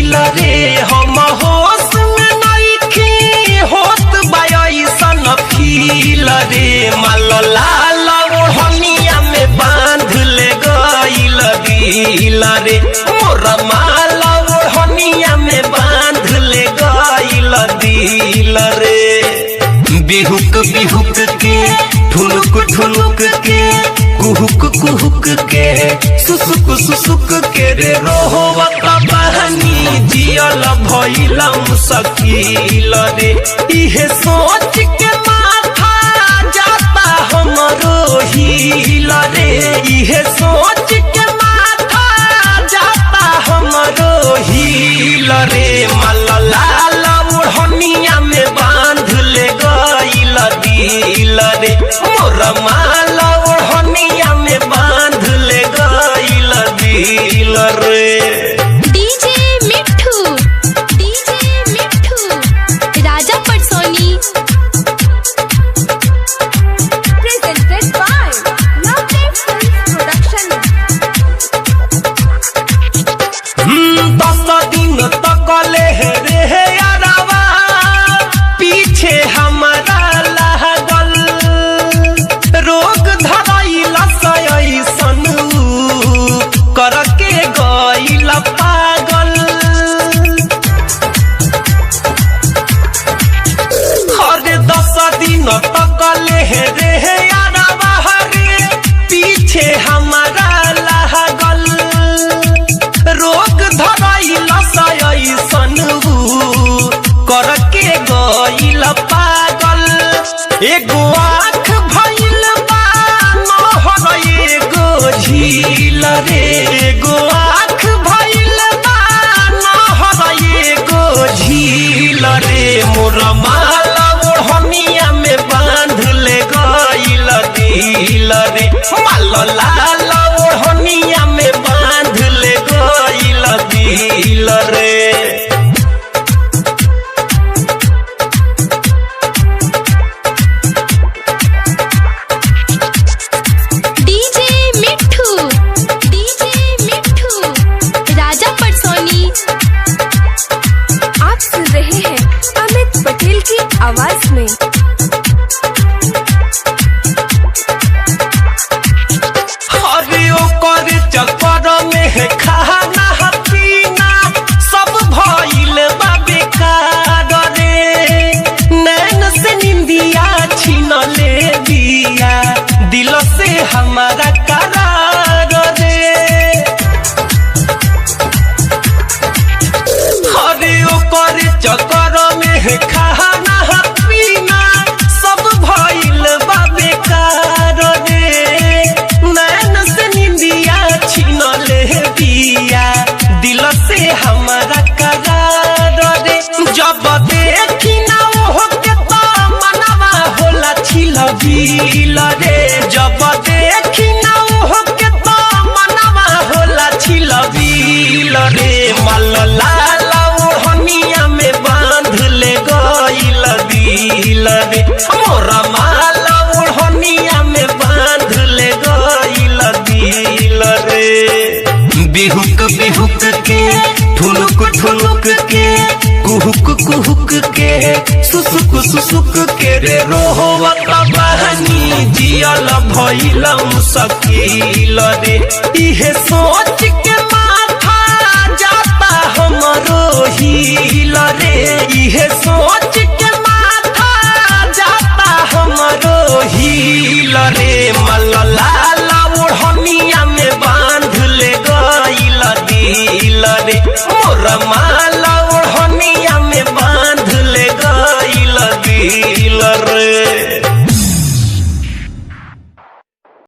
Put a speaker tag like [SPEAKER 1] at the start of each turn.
[SPEAKER 1] दिल रे हम होश में नइखी होत बायसन फील रे माल लाल ओढ़निया में बांध ले गइल दिल रे मोर माल ओढ़निया में बांध ले गइल दिल रे बिहुक बिहुक के ठुनुक ठुनुक के कुहुक कुहुक के सुसुक सुसुक के रे रोहवत बहनी जियल भइलम सकील रे इहे सोच के माथा जाता हमरो हिल रे इहे सोच के माथा जाता हमरो हिल रे मल लाल ओढ़निया में बांध ले गइल दिल रे मोर माल ओढ़निया में बांध ले गइल दिल रे।
[SPEAKER 2] DJ Mithu Raja Patsoni
[SPEAKER 3] presented by Lovely Films Production।
[SPEAKER 1] 10 दिन तक ले रे यारवा पीछे हमारा लागल रोग धरैल सयसन करके गइल पागल हर 10 दिन तक ले रे यारवा रे पीछे हमारा लागल रोग धरैल सयसन करके गइल पागल एगो आँख भइल बा नहर एगो झील रे एगो आँख भइल बा नहर एगो झील रे मोर माल ओढ़निया में बांध ले गइल दिल रे माल लाल ओढ़निया में बांध ले गइल दिल रे।
[SPEAKER 2] डीजे मिठू राजा पटसोनी
[SPEAKER 3] आप सुन रहे हैं अमित पटेल की आवाज में।
[SPEAKER 1] अरे ओकर चक्कर में खाना पीना सब भइल बा बेकार रे नैन से निंदिया छीन ले दिया दिल से हमारा करार रे अरे ओकर चक्कर में खाना पीना सब भइल बा बेकार रे नैन से निंदिया छीन ले दिया दिल से हमारा करार रे जब देखी ना ओहो के तो मनवा होला छिल बिल रे जब देखी ना ओहो के तो मनवा होला छिल बिल रे मल लाल ओढ़निया में बांध ले गइल दिल रे मोर माल ओढ़निया में बांध ले गइल दिल रे बिहुक बिहुक के ठुनुक ठुनुक के कुहुक कुहुक के सुसुक सुसुक के रे रोहवत बहनी जियल भइलम सकील रे इहे सोच के माथा जाता हमरो हिल रे इहे सोच के माथा जाता हमरो हिल रे मल लाल ओढ़निया में बांध ले गइल दिल रे मोर